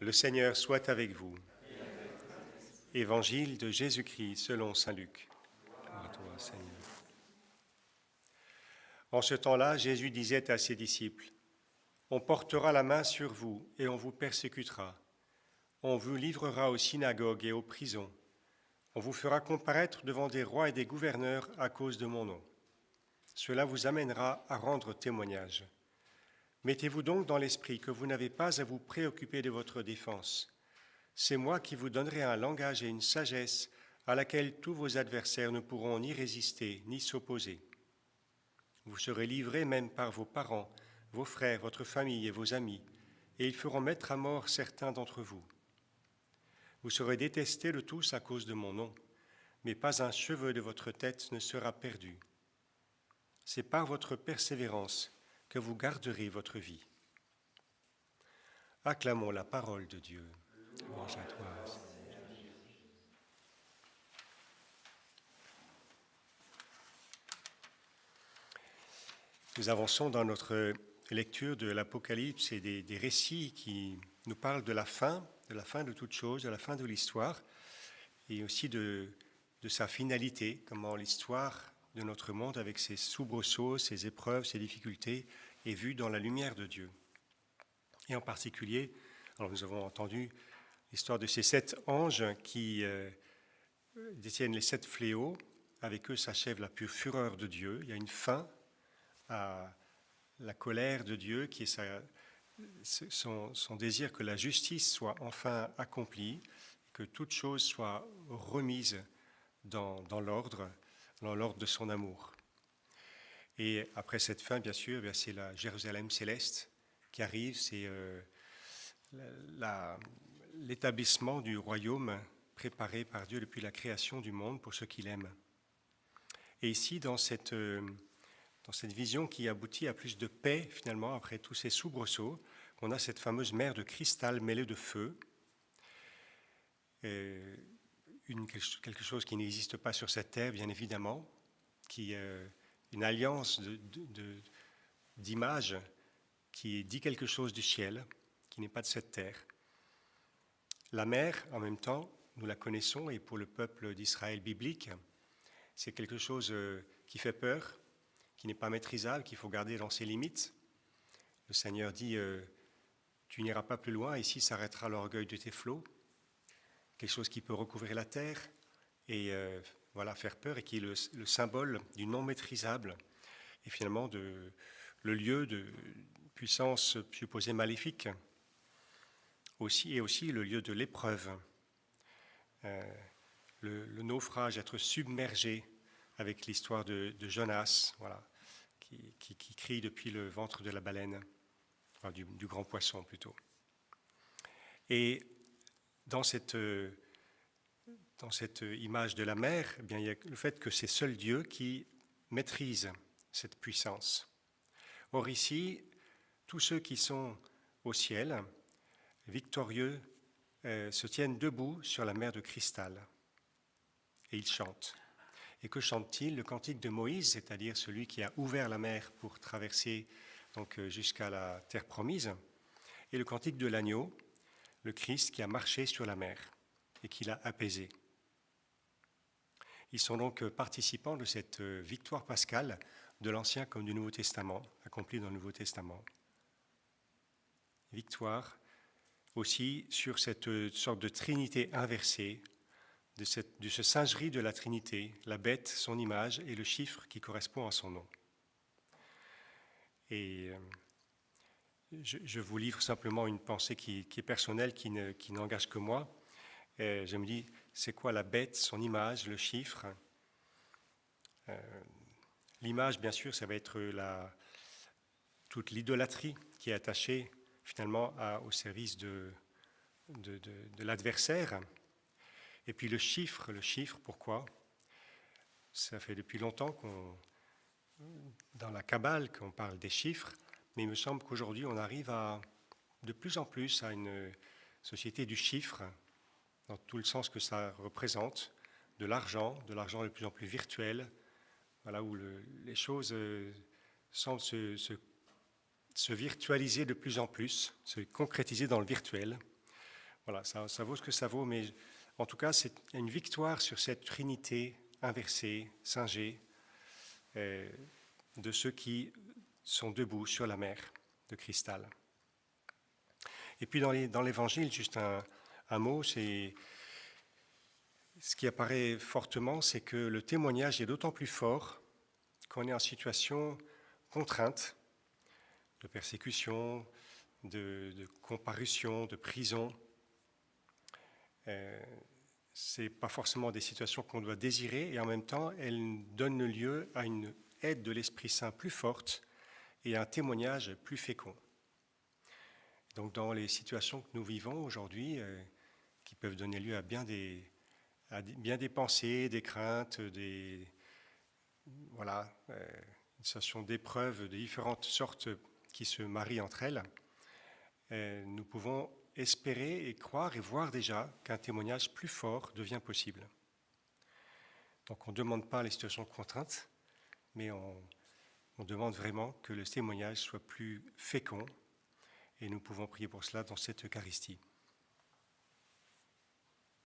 Le Seigneur soit avec vous. Évangile de Jésus-Christ selon saint Luc. Gloire à toi, Seigneur. En ce temps-là, Jésus disait à ses disciples, « On portera la main sur vous et on vous persécutera. On vous livrera aux synagogues et aux prisons. On vous fera comparaître devant des rois et des gouverneurs à cause de mon nom. Cela vous amènera à rendre témoignage. Mettez-vous donc dans l'esprit que vous n'avez pas à vous préoccuper de votre défense. C'est moi qui vous donnerai un langage et une sagesse à laquelle tous vos adversaires ne pourront ni résister ni s'opposer. Vous serez livrés même par vos parents, vos frères, votre famille et vos amis, et ils feront mettre à mort certains d'entre vous. Vous serez détestés de tous à cause de mon nom, mais pas un cheveu de votre tête ne sera perdu. C'est par votre persévérance que vous garderez votre vie. Acclamons la parole de Dieu. Louange à toi, Seigneur. Nous avançons dans notre lecture de l'Apocalypse et des récits qui nous parlent de la fin de toute chose, de la fin de l'histoire, et aussi de sa finalité, comment l'histoire de notre monde, avec ses soubresauts, ses épreuves, ses difficultés, est vue dans la lumière de Dieu. Et en particulier, alors nous avons entendu l'histoire de ces 7 anges qui détiennent les 7 fléaux. Avec eux s'achève la pure fureur de Dieu. Il y a une fin à la colère de Dieu, qui est son désir que la justice soit enfin accomplie, que toute chose soit remise dans l'ordre de son amour. Et après cette fin, bien sûr, c'est la Jérusalem céleste qui arrive, c'est l'établissement du royaume préparé par Dieu depuis la création du monde pour ceux qui l'aiment. Et ici, dans cette vision qui aboutit à plus de paix, finalement, après tous ces soubresauts, on a cette fameuse mer de cristal mêlée de feu, quelque chose qui n'existe pas sur cette terre, bien évidemment, qui une alliance d'images qui dit quelque chose du ciel, qui n'est pas de cette terre. La mer, en même temps, nous la connaissons, et pour le peuple d'Israël biblique, c'est quelque chose qui fait peur, qui n'est pas maîtrisable, qu'il faut garder dans ses limites. Le Seigneur dit « Tu n'iras pas plus loin, ici s'arrêtera l'orgueil de tes flots », quelque chose qui peut recouvrir la terre et faire peur, et qui est le symbole du non maîtrisable, et finalement le lieu de puissance supposée maléfique, et aussi le lieu de l'épreuve, le naufrage, être submergé, avec l'histoire de Jonas, qui crie depuis le ventre de la baleine, enfin du grand poisson plutôt. Et dans cette image de la mer, il y a le fait que c'est seul Dieu qui maîtrise cette puissance. Or ici, tous ceux qui sont au ciel, victorieux, se tiennent debout sur la mer de cristal et ils chantent. Et que chante-t-il? Le cantique de Moïse, c'est-à-dire celui qui a ouvert la mer pour traverser jusqu'à la terre promise, et le cantique de l'agneau, le Christ qui a marché sur la mer et qui l'a apaisé. Ils sont donc participants de cette victoire pascale de l'Ancien comme du Nouveau Testament, accomplie dans le Nouveau Testament. Victoire aussi sur cette sorte de trinité inversée, de ce singerie de la Trinité, la bête, son image, et le chiffre qui correspond à son nom. Et je vous livre simplement une pensée qui est personnelle, qui n'engage que moi. Et je me dis, c'est quoi la bête, son image, le chiffre? L'image, bien sûr, ça va être toute l'idolâtrie qui est attachée finalement au service de l'adversaire. Et puis le chiffre, pourquoi? Ça fait depuis longtemps dans la Kabbale, qu'on parle des chiffres, mais il me semble qu'aujourd'hui, on arrive de plus en plus à une société du chiffre, dans tout le sens que ça représente, de l'argent de plus en plus virtuel, où les choses semblent se virtualiser de plus en plus, se concrétiser dans le virtuel. voilà, ça vaut ce que ça vaut, mais en tout cas, c'est une victoire sur cette trinité inversée, singée, de ceux qui sont debout sur la mer de cristal. Et puis dans l'Évangile, juste un mot, c'est ce qui apparaît fortement, c'est que le témoignage est d'autant plus fort qu'on est en situation contrainte, de persécution, de comparution, de prison. Ce n'est pas forcément des situations qu'on doit désirer, et en même temps, elles donnent lieu à une aide de l'Esprit Saint plus forte et à un témoignage plus fécond. Donc dans les situations que nous vivons aujourd'hui, qui peuvent donner lieu à bien des pensées, des craintes, une situation d'épreuves de différentes sortes qui se marient entre elles, nous pouvons espérer et croire et voir déjà qu'un témoignage plus fort devient possible. Donc on ne demande pas les situations contraintes, mais on demande vraiment que le témoignage soit plus fécond, et nous pouvons prier pour cela dans cette Eucharistie.